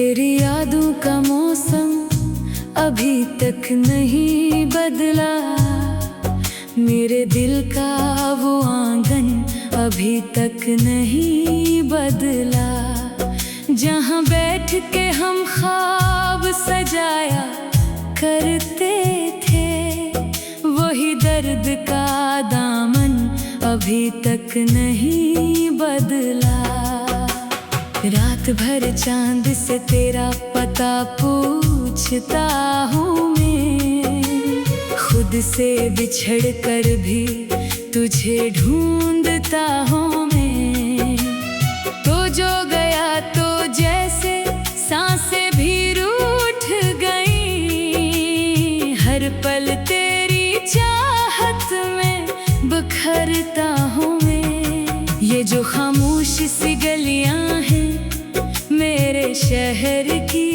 तेरी यादों का मौसम अभी तक नहीं बदला, मेरे दिल का वो आंगन अभी तक नहीं बदला। जहाँ बैठ के हम ख्वाब सजाया करते थे, वही दर्द का दामन अभी तक नहीं बदला। रात भर चांद से तेरा पता पूछता हूँ मैं, खुद से बिछड़ कर भी तुझे ढूंढता हूँ मैं। तो जो गया तो जैसे सांसें भी रूठ गई, हर पल तेरी चाहत में बिखरता हूँ मैं। ये जो खामोश सी गलियां हैं मेरे शहर की,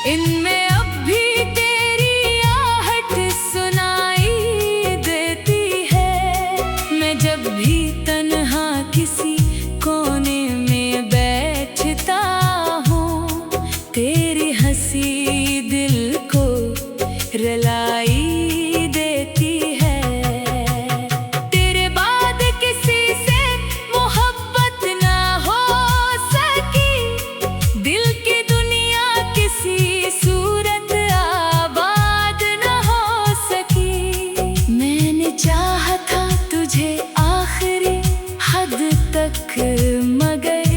इनमें अब भी तेरी आहट सुनाई देती है। मैं जब भी तन्हा किसी कोने में बैठता हूँ, तेरी हंसी दिल को रुलाई देती है। तेरे बाद किसी से मोहब्बत ना हो सकी, दिल की दुनिया किसी सूरत आबाद ना हो सकी। मैंने चाहा था तुझे आखिरी हद तक, मगर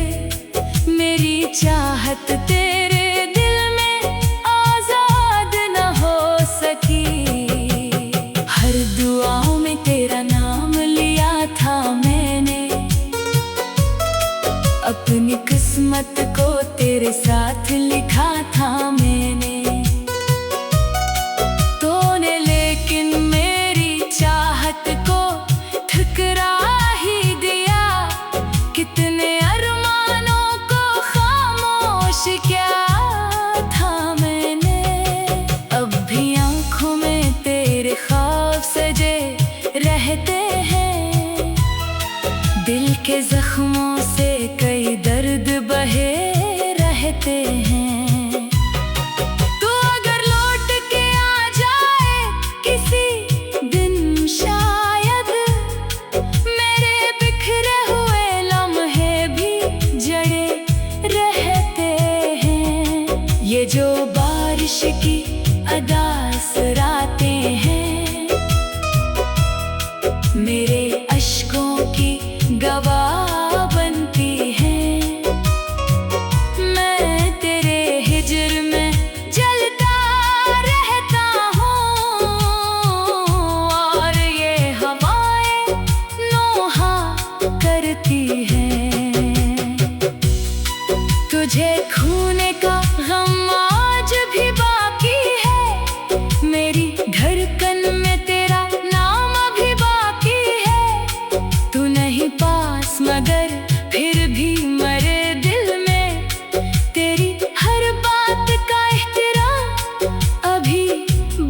मेरी चाहत तेरे दिल में आजाद न हो सकी। हर दुआओं में तेरा नाम लिया था मैंने, अपनी किस्मत को तेरे साथ लिखा था मैंने। तूने लेकिन मेरी चाहत को ठुकरा ही दिया, कितने अरमानों को खामोश किया था मैंने। अब भी आंखों में तेरे ख्वाब सजे रहते हैं, दिल के जख्मों से कई दर्द बहे रहते हैं। तू अगर लौट के आ जाए किसी दिन शायद, मेरे बिखरे हुए लम्हे भी जड़े रहते हैं। ये जो बारिश की अदास रातें हैं, मेरे अश्कों की गवाह बनती हैं। मैं तेरे हिज्र में जलता रहता हूँ, और ये हवाएं नोहा करती हैं। तुझे खोने का गम आज भी बाकी है, मेरी धड़कन में तेरा नाम अभी बाकी है। तू नहीं पास मगर फिर भी मरे दिल में, तेरी हर बात का एहतराम अभी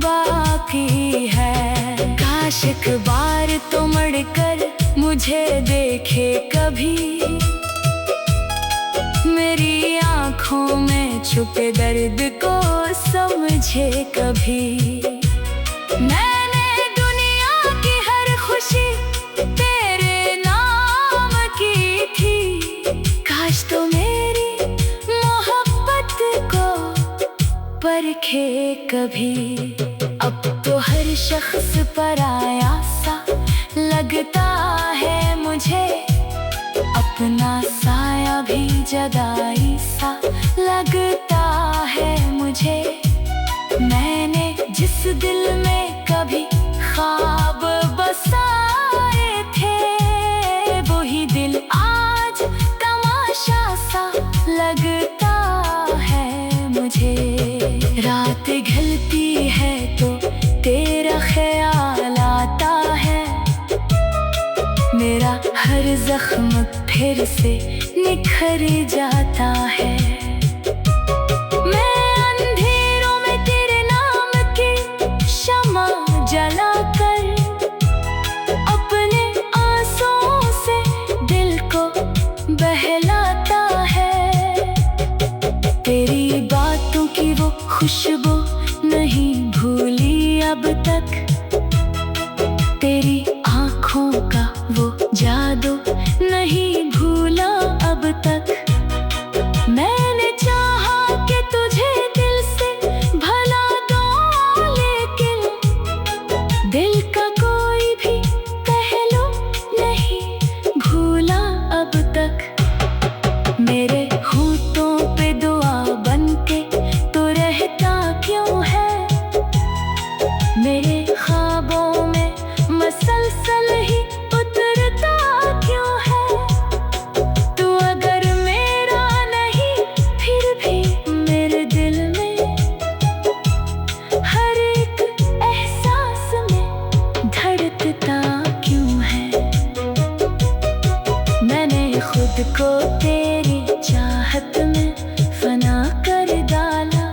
बाकी है। काश एक बार तो मुड़कर मुझे देखे कभी, मेरी आँखों में छुपे दर्द को समझे कभी। मैंने दुनिया की हर खुशी तेरे नाम की थी, काश तो मेरी मोहब्बत को परखे कभी। अब तो हर शख्स पराया सा लगता है मुझे, अपना साया भी जदाई सा लगता है मुझे। मैंने जिस दिल में कभी ख्वाब बसाए थे, वही दिल आज तमाशा सा लगता है मुझे। रात ढलती है तो तेरा ख्याल आता है, मेरा हर जख्म फिर से निखर जाता है। मैं अंधेरों में तेरे नाम की शमा जलाकर, अपने आंसुओं से दिल को बहलाता है। तेरी आँखों का वो जादू नहीं भूला अब तक। मैंने चाहा कि तुझे दिल से भला दूं, लेकिन दिल का कोई भी पहलू नहीं भूला अब तक। मेरे होठों पे दुआ बनके तो रहता क्यों है, मेरे ख्वाबों में मसलसल ही उतरता क्यों है। तू अगर मेरा नहीं फिर भी मेरे दिल में हर एक एहसास में धड़कता क्यों है। मैंने खुद को तेरी चाहत में फना कर डाला,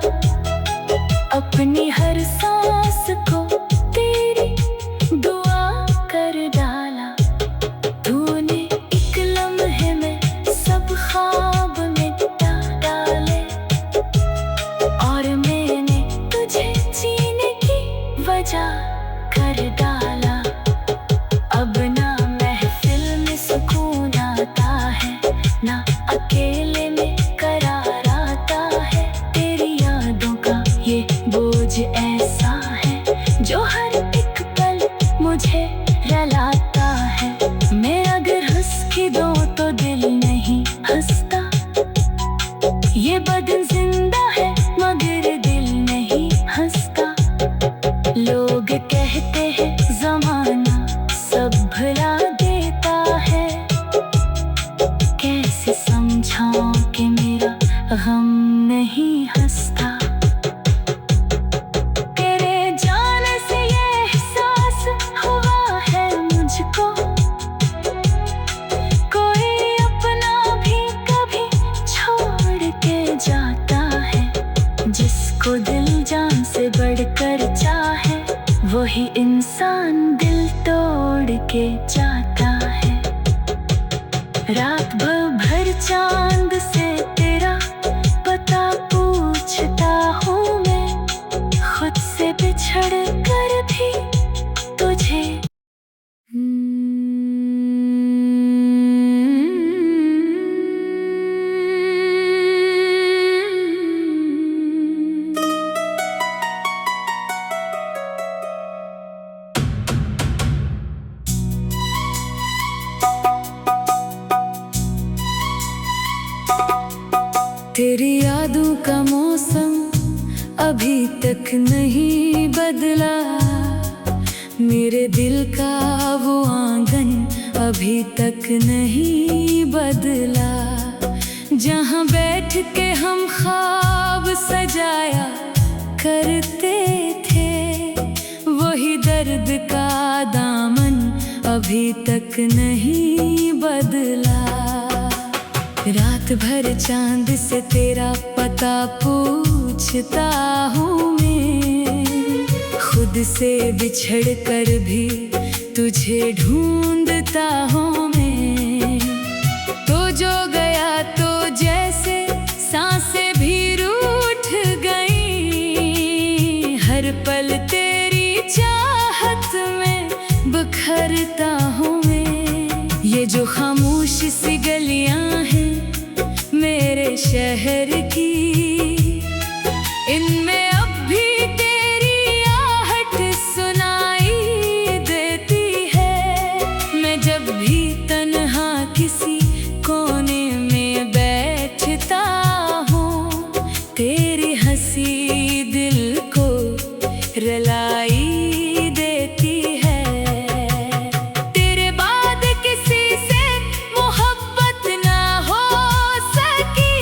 अपनी हर सांस को तेरी दुआ कर डाला। तूने एक लम्हे में सब ख्वाब मिटा डाले, और मैंने तुझे जीने की वजह कर डाला। अब ना महफिल में सुकून आता है, ना अकेले में करार आता है। तेरी यादों का ये बोझ ऐसा है जो हर एक पल मुझे रुलाता है। मैं अगर हंस के दूं तो दिल नहीं हंसता, ये बदन जिंदा है मगर दिल नहीं हंसता। लोग कहते हैं ज़माना सब भुला देता है, कैसे समझाऊं कि मेरा गम नहीं हंसता। तेरे जाने से ये एहसास हुआ है मुझको, कोई अपना भी कभी छोड़ के जाता है। जिसको दिल जान से बढ़कर चाहे, वही इंसान दिल तोड़ के जाता है। रात भर चांद से तेरा पता पूछता हूँ मैं, खुद से बिछड़ कर भी तुझे। तेरी यादों का मौसम अभी तक नहीं बदला, मेरे दिल का वो आंगन अभी तक नहीं बदला। जहाँ बैठ के हम ख्वाब सजाया करते थे, वही दर्द का दामन अभी तक नहीं बदला। रात भर चांद से तेरा पता पूछता हूँ मैं, खुद से बिछड़ कर भी तुझे ढूंढता हूँ मैं। तो जो गया तो जैसे सांसें भी रूठ गई, हर पल तेरी चाहत में बिखरता हूँ मैं। ये जो खामोश सी गलियां हैं मेरे शहर की, इनमें अब भी तेरी आहट सुनाई देती है। मैं जब भी तन्हा किसी कोने में बैठता हूँ, तेरी हंसी दिल को रुलाई देती है। तेरे बाद किसी से मोहब्बत ना हो सकी,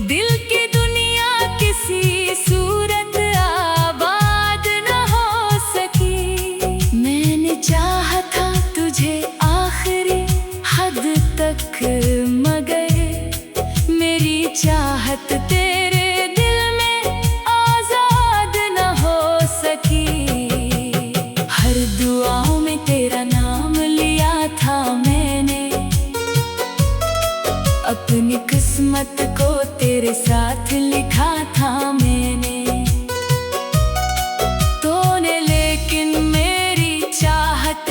दिल की दुनिया किसी सूरत आबाद ना हो सकी। मैंने चाहा था तुझे आखिरी हद तक, मगर मेरी चाहत तेरे दिल में आजाद न हो सकी। हर दुआओं में तेरा नाम लिया था मैंने, अपनी किस्मत को तेरे साथ लिखा था मैंने। तूने लेकिन मेरी चाहत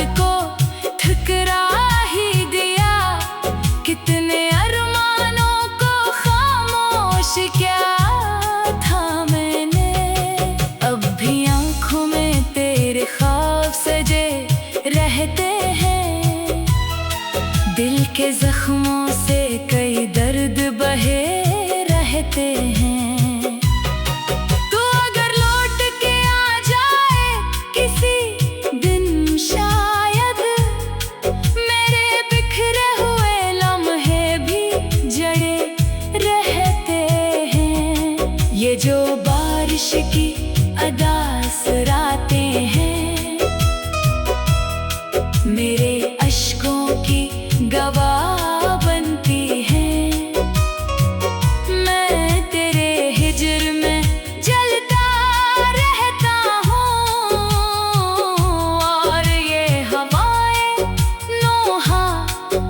रहते हैं। दिल के जख्मों से कई दर्द बहे रहते हैं। तू अगर लौट के आ जाए किसी दिन शायद, मेरे बिखरे हुए लम्हे भी जड़े रहते हैं। ये जो बारिश की अदास रातें हैं, मेरे अश्कों की गवाह बनती हैं। मैं तेरे हिज्र में जलता रहता हूँ, और ये हवाएं नोहा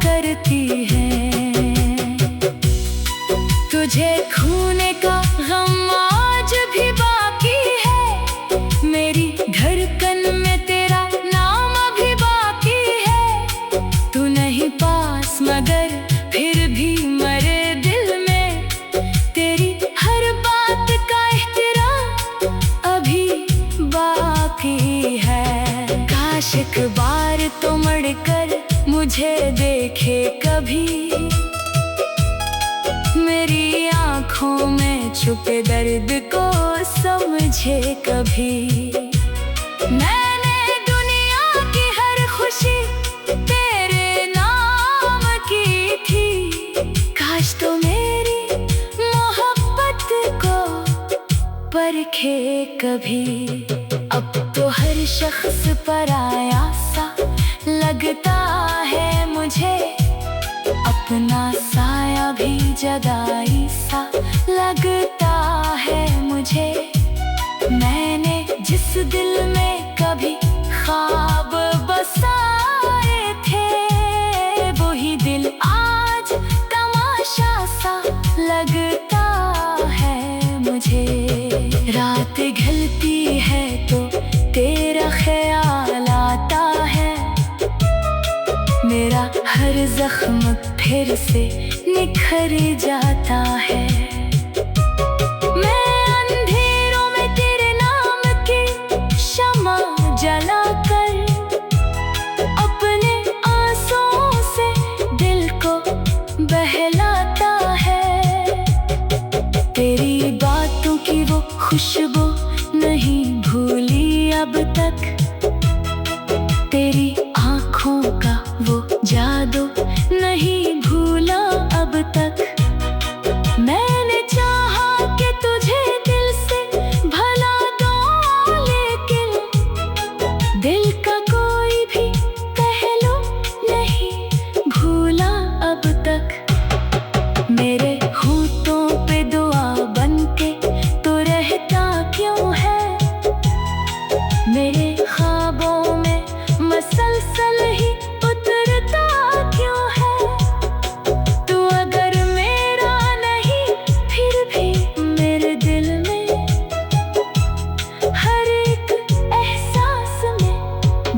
करती हैं। तुझे खोने का गम आज भी बाकी है, मेरी धड़कन में तेरा नाम भी बाकी है। तू नहीं पास मगर फिर भी मरे दिल में, तेरी हर बात का एहतराम अभी बाकी है। काश एक बार तो मुड़कर मुझे देखे कभी, मेरी आँखों में छुपे दर्द को समझे कभी। मैंने दुनिया की हर खुशी तेरे नाम की थी, काश तो मेरी मोहब्बत को परखे कभी। अब तो हर शख्स पराया सा लगता है मुझे, अपना साया भी जदाई सा लगता है मुझे। मैंने जिस दिल में कभी ख्वाब बसाए थे, वही दिल आज तमाशा सा लगता है मुझे। रात ढलती है तो तेरा ख्याल आता है, मेरा हर जख्म फिर से निखर जाता है। मैं अंधेरों में तेरे नाम की शमा जलाकर, अपने आंसुओं से दिल को बहलाता है। तेरी बातों की वो खुशबू नहीं भूली अब तक, तेरी आँखों का वो जादू नहीं भूला अब तक। मैंने चाहा कि तुझे दिल से भला दूं, लेकिन दिल का कोई भी पहलू नहीं भूला अब तक। मेरे होठों पे दुआ बनके तो रहता क्यों है, मेरे ख्वाबों में मसलसल ही उतरता क्यों है। तू अगर मेरा नहीं फिर भी मेरे दिल में, हर एक एहसास में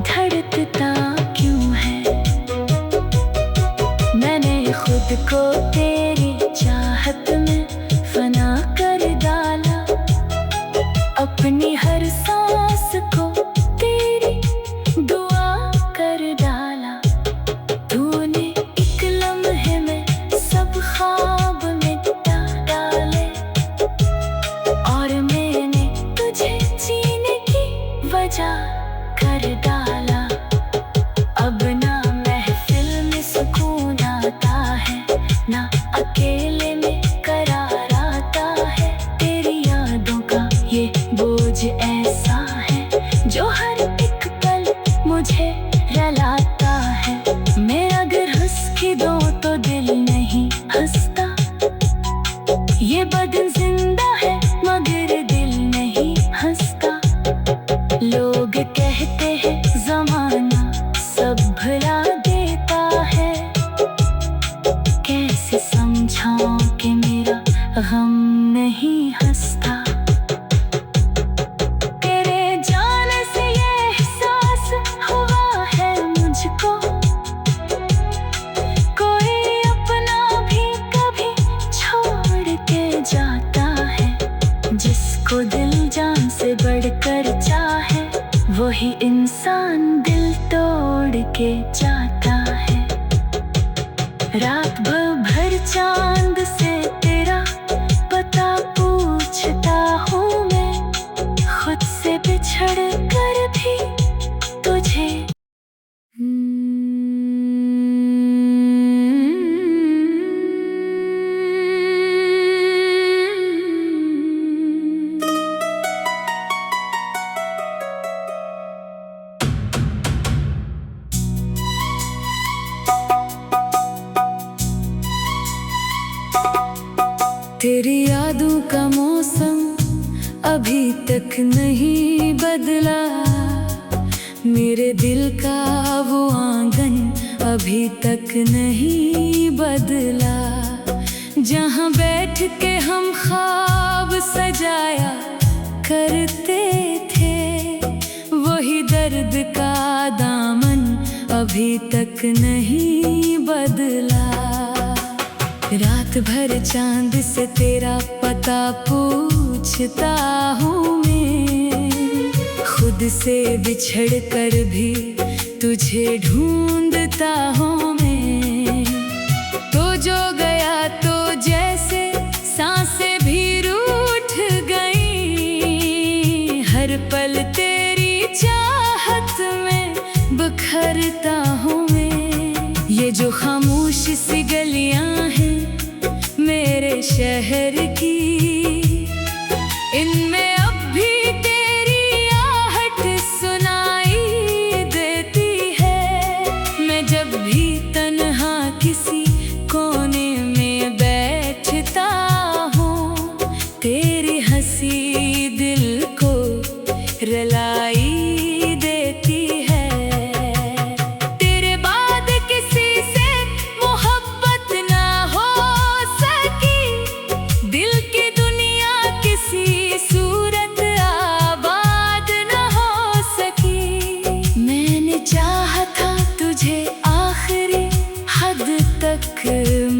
धड़कता क्यों है। मैंने खुद को तेरी चाहत में फना कर डाला, अपनी हर सांस को तेरी दुआ कर डाला। तूने एक लम्हे में सब ख्वाब मिटा डाले, और मैंने तुझे जीने की वजह कर डाला। अब ना महफिल में सुकून आता है, ना के जाता है। रात भर चांद से तेरा पता पूछता हूँ मैं, खुद से बिछड़ कर भी तुझे। तेरी यादों का मौसम अभी तक नहीं बदला, मेरे दिल का वो आंगन अभी तक नहीं बदला। जहाँ बैठ के हम ख्वाब सजाया करते थे, वही दर्द का दामन अभी तक नहीं बदला। रात भर चांद से तेरा पता पूछता हूँ मैं, खुद से बिछड़ कर भी तुझे ढूंढता हूँ मैं। तो जो गया तो जैसे सांसें भी रूठ गई, हर पल तेरी चाहत में बिखरता हूँ मैं। ये जो खामोश सी गलियां हैं मेरे शहर की, इनमें अब भी तेरी आहट सुनाई देती है। मैं जब भी तन्हा किसी कोने में बैठता हूँ, तेरी हंसी दिल को रुलाई देती है।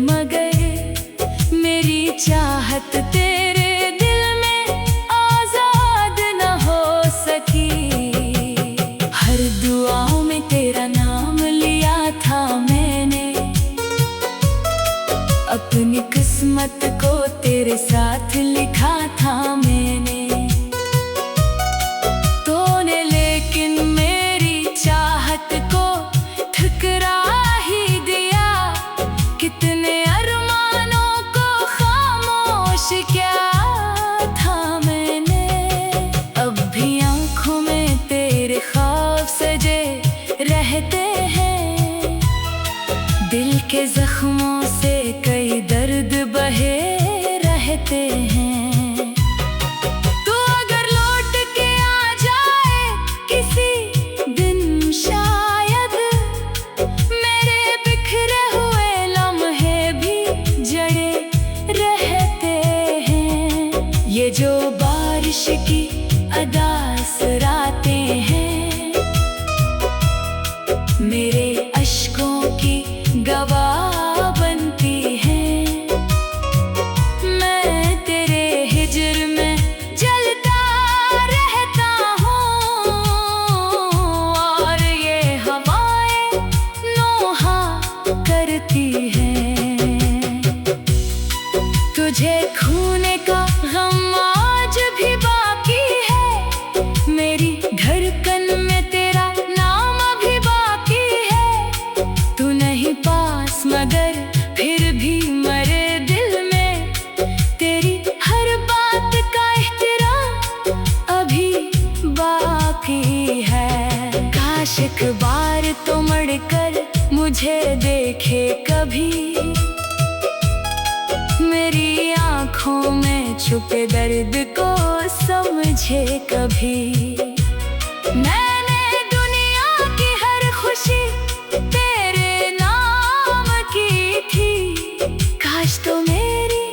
मगर मेरी चाहत तेरे दिल में आजाद न हो सकी। हर दुआओं में तेरा नाम लिया था मैंने, अपनी किस्मत को तेरे साथ लिखा था मैंने। तूने लेकिन मेरी चाहत को ठुकरा ही दिया, कितने अरमानों को खामोश क्या था मैंने। अब भी आँखों में तेरे ख्वाब सजे रहते हैं, दिल के जख्मों से कई दर्द बहे रहते हैं। तू अगर लौट के आ जाए किसी दिन शायद, मेरे बिखरे हुए लम्हे भी जड़े रहते हैं। ये जो बारिश की अदास रातें हैं, मेरे अश्कों की गवाह बनती हैं। मैं तेरे हिज्र में जलता रहता हूँ, और ये हवाएं नोहा करती हैं। तुझे खोने का गम आज भी बाकी है, मेरी धड़कन में तेरा नाम अभी बाकी है। तू नहीं पास मगर फिर भी मरे दिल में, तेरी हर बात का एहतराम अभी बाकी है। काश एक बार तो मुड़कर मुझे देखे कभी, मेरी आँखों में छुपे दर्द को समझे कभी। मैंने दुनिया की हर खुशी तेरे नाम की थी, काश तो मेरी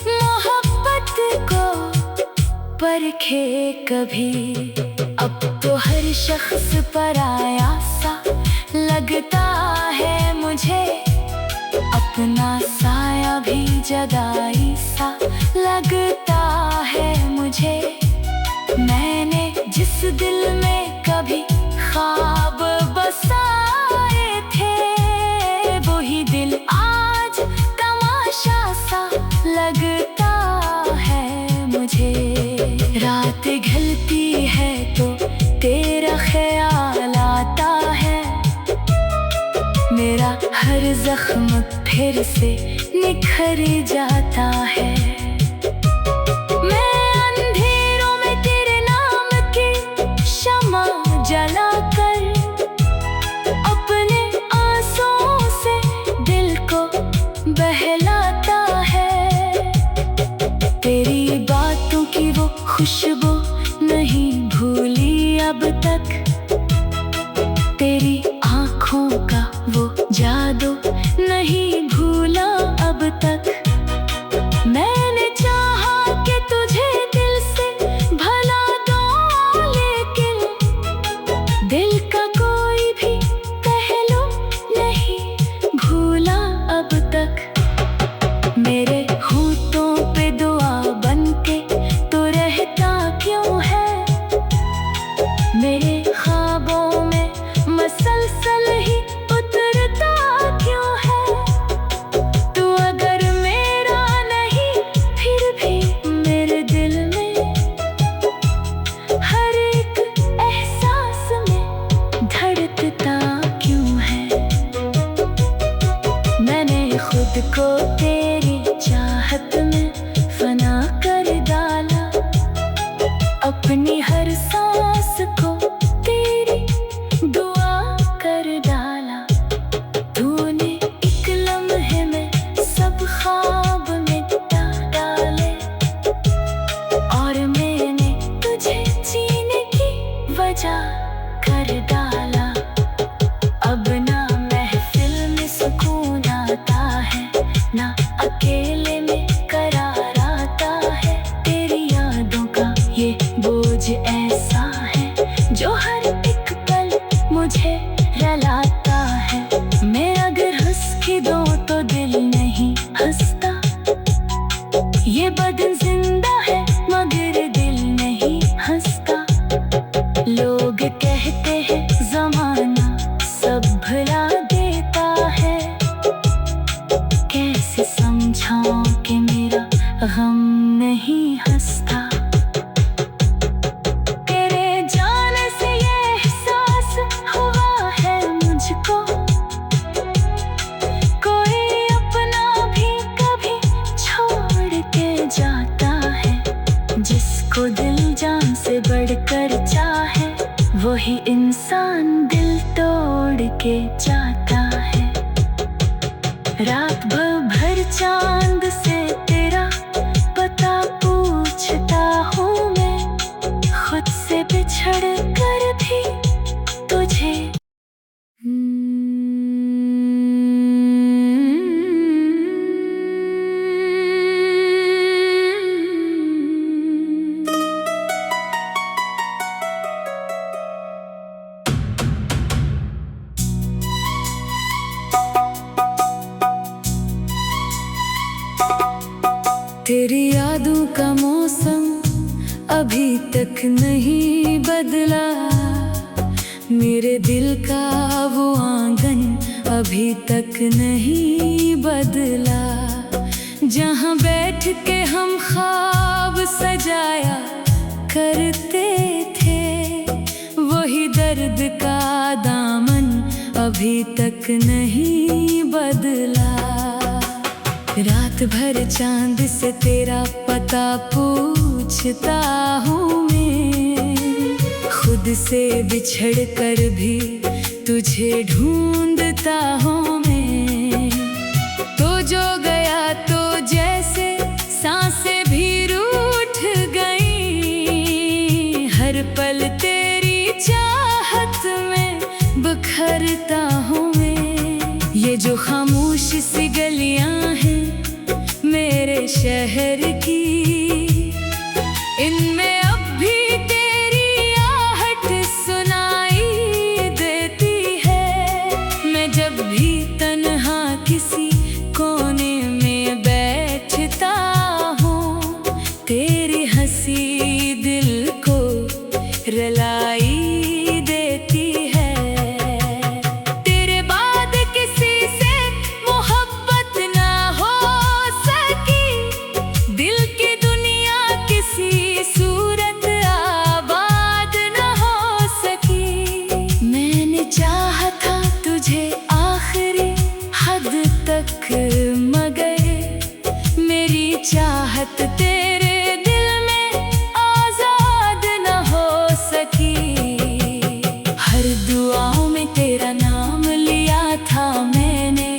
मोहब्बत को परखे कभी। अब तो हर शख्स पराया सा लगता है मुझे, अपना साया भी जदाई सा लगता है मुझे। मैंने जिस दिल में कभी ख्वाब बसाए मेरा हर जख्म फिर से निखर जाता है। मैं अंधेरों में तेरे नाम की शम्मा जलाकर अपने आंसुओं से दिल को बहलाता है। तेरी बातों की वो खुशबू नहीं भूली अब तक, तेरी आँखों का वो जादू नहीं भूला अब तक। मैंने चाहा कि तुझे दिल से भला दूं, लेकिन दिल का कोई भी पहलू नहीं भूला अब तक। मेरे होठों पे दुआ बनके तो रहता क्यों है, मेरे ख्वाबों में मसलसल ही उतरता क्यों है। तू अगर मेरा नहीं फिर भी मेरे दिल में हर एक एहसास में धड़कता क्यों है। मैंने खुद को तेरी चाहत में फना कर डाला, अपनी हर सांस को तेरी दुआ कर डाला। तूने एक लम्हे में सब ख्वाब मिटा डाले, और मैंने तुझे जीने की वजह कर डाला। अब ना महफिल में सुकून आता है, ना अकेले में करार आता है। तेरी यादों का ये बोझ ऐसा है जो हर एक पल मुझे रुलाता है। मैं अगर हंस के दूं तो दिल नहीं हंसता, ये बदन जिंदा है मगर दिल नहीं हंसता। लोग कहते हैं ज़माना सब भुला देता है, कैसे समझाऊं कि मेरा गम नहीं हंसता। तेरे जाने से ये एहसास हुआ है मुझको, कोई अपना भी कभी छोड़ के जाता है। जिसको दिल जान से बढ़कर चाहे, वही इंसान दिल तोड़ के जाता है। रात भर चांद से तेरा पता पूछता हूँ मैं, खुद से बिछड़ कर भी तुझे। तेरी यादों का मौसम अभी तक नहीं बदला, मेरे दिल का वो आंगन अभी तक नहीं बदला। जहाँ बैठ के हम ख्वाब सजाया करते थे, वही दर्द का दामन अभी तक नहीं बदला। रात भर चांद से तेरा पता पूछता हूँ मैं, खुद से बिछड़ कर भी तुझे ढूंढता हूँ मैं। तो जो गया तो जैसे सांसें भी रूठ गई, हर पल तेरी चाहत में बिखरता हूँ मैं। ये जो खामोश सी गलियां हैं मेरे शहर की, इनमें अब भी तेरी आहट सुनाई देती है। मैं जब भी तन्हा किसी कोने में बैठता हूँ, तेरी हंसी दिल को रुलाई देती है। तेरे बाद किसी से मोहब्बत ना हो सकी, दिल की दुनिया तक, मगर मेरी चाहत तेरे दिल में आजाद न हो सकी। हर दुआओं में तेरा नाम लिया था मैंने,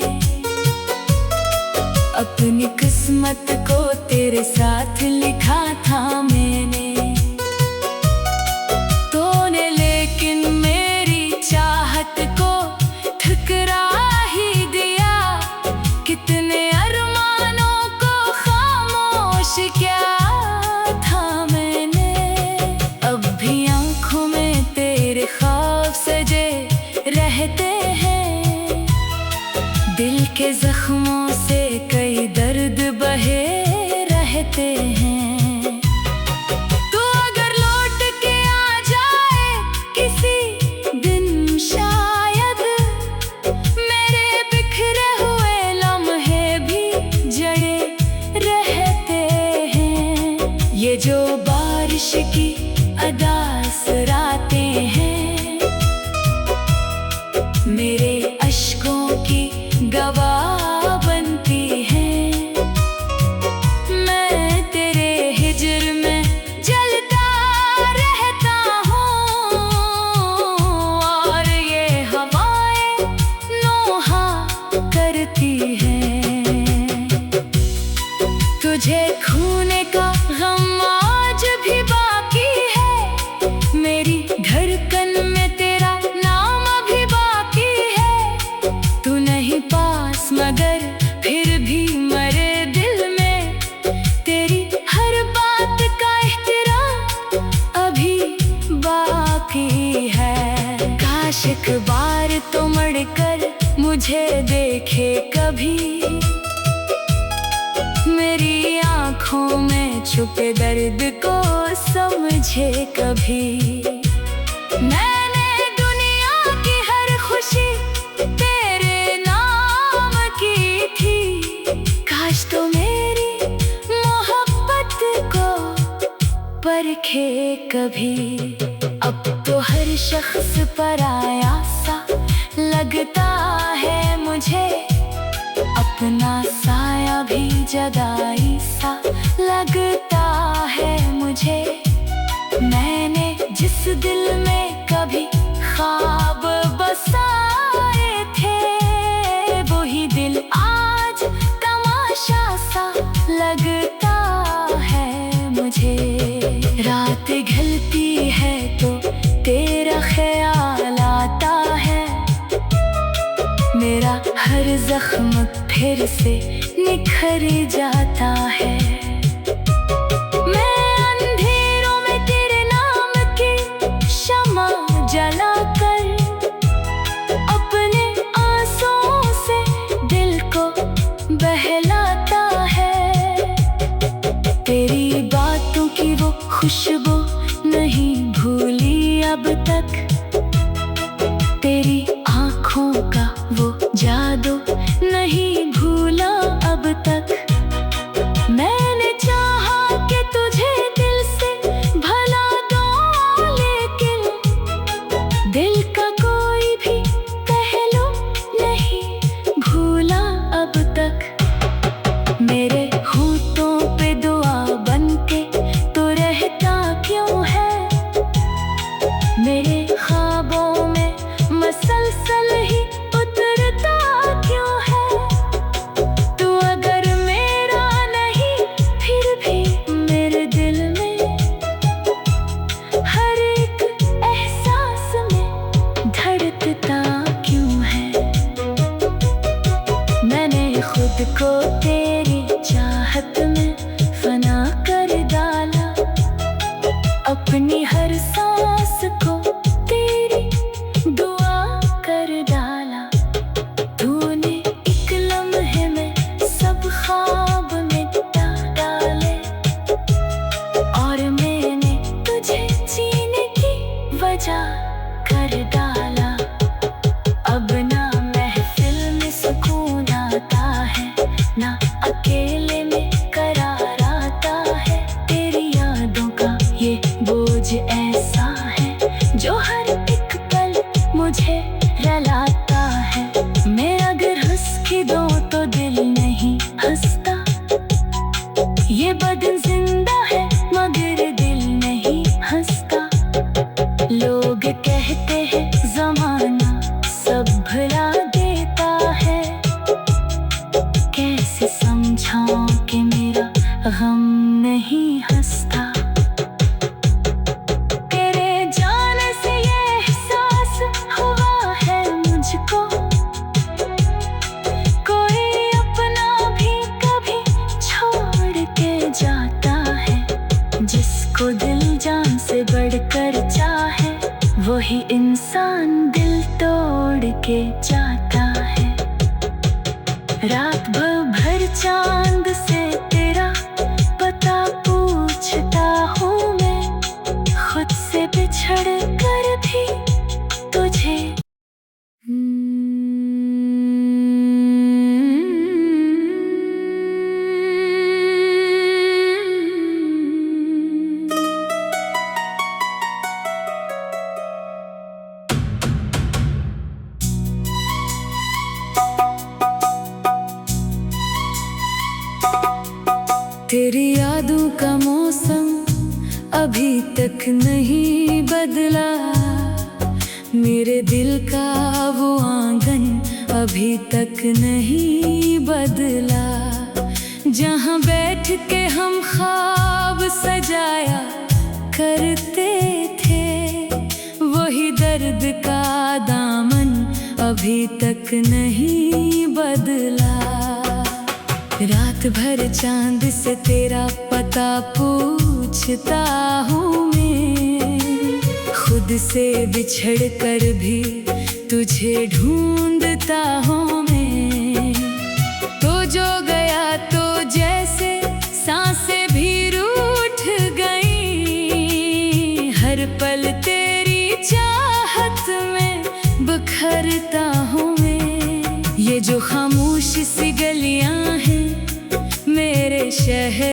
अपनी किस्मत को तेरे साथ लिखा था मैंने। तूने लेकिन मेरी चाहत को ठुकरा ही दिया। कितने अरमानों को खामोश किया था मैंने। अब भी आँखों में तेरे ख्वाब सजे रहते हैं। दिल के जख्मों से कई दर्द बहे रहते हैं। तू अगर लौट के आ जाए किसी दिन शायद, मेरे बिखरे हुए लम्हे भी जड़े रहते हैं। ये जो बारिश की अदास रातें हैं, मेरे अश्कों की गवाह बनती हैं। मैं तेरे हिज्र में जलता रहता हूँ, और ये हवाएं नोहा करती हैं। तुझे खोने का गम आज भी बाकी है, मेरी धड़कन में तेरा नाम अभी बाकी है। तू नहीं पास मगर फिर भी मरे दिल में, तेरी हर बात का एहतराम अभी बाकी है। काश एक बार तो मुड़कर मुझे देखे कभी, मेरी आँखों में छुपे दर्द को समझे कभी। मैंने दुनिया की हर खुशी तेरे नाम की थी। काश तो मेरी मोहब्बत को परखे कभी। अब तो हर शख्स पराया सा लगता है मुझे, अपना साया भी जदाई सा लगता है मुझे। मैंने जिस दिल में कभी ख्वाब बसाए थे, वही दिल आज तमाशा सा लगता है मुझे। रात ढलती है तो तेरा ख्याल आता है, मेरा हर जख्म फिर से निखर जाता है। मैं अंधेरों में तेरे नाम की शमा जलाकर, अपने आंसुओं से दिल को बहलाता है। तेरी बातों की वो खुशबू नहीं भूली अब तक, तेरी आँखों का वो जादू नहीं भूला अब तक। मैंने चाहा कि तुझे दिल से भला दूं, लेकिन दिल का कोई भी पहलू नहीं भूला अब तक। मेरे होठों पे दुआ बनके तो रहता क्यों है, मेरे ख्वाबों में मसलसल ही उतरता क्यों है। तू अगर मेरा नहीं फिर भी मेरे दिल में, हर एक एहसास में धड़कता क्यों है। मैंने खुद को तेरी चाहत में फना कर डाला, अपनी हर सांस को तेरी दुआ कर डाला। तूने एक लम्हे में सब ख्वाब मिटा डाले, और मैंने तुझे जीने की वजह कर डाला। अब ना महफिल में सुकून आता है, ना के जाता है। रात भर चांद से तेरा पता पूछता हूँ मैं, खुद से बिछड़ कर भी तुझे। तेरी यादों का मौसम अभी तक नहीं बदला, मेरे दिल का वो आंगन अभी तक नहीं बदला। जहाँ बैठ के हम ख्वाब सजाया करते थे, वही दर्द का दामन अभी तक नहीं बदला। रात भर चांद से तेरा पता पूछता हूँ मैं, खुद से बिछड़ कर भी तुझे ढूंढता हूँ मैं। तो जो गया तो जैसे सांसें भी रूठ गई, हर पल तेरी चाहत में बिखरता हूँ मैं। ये जो खामोश सी गलियां हैं मेरे शहर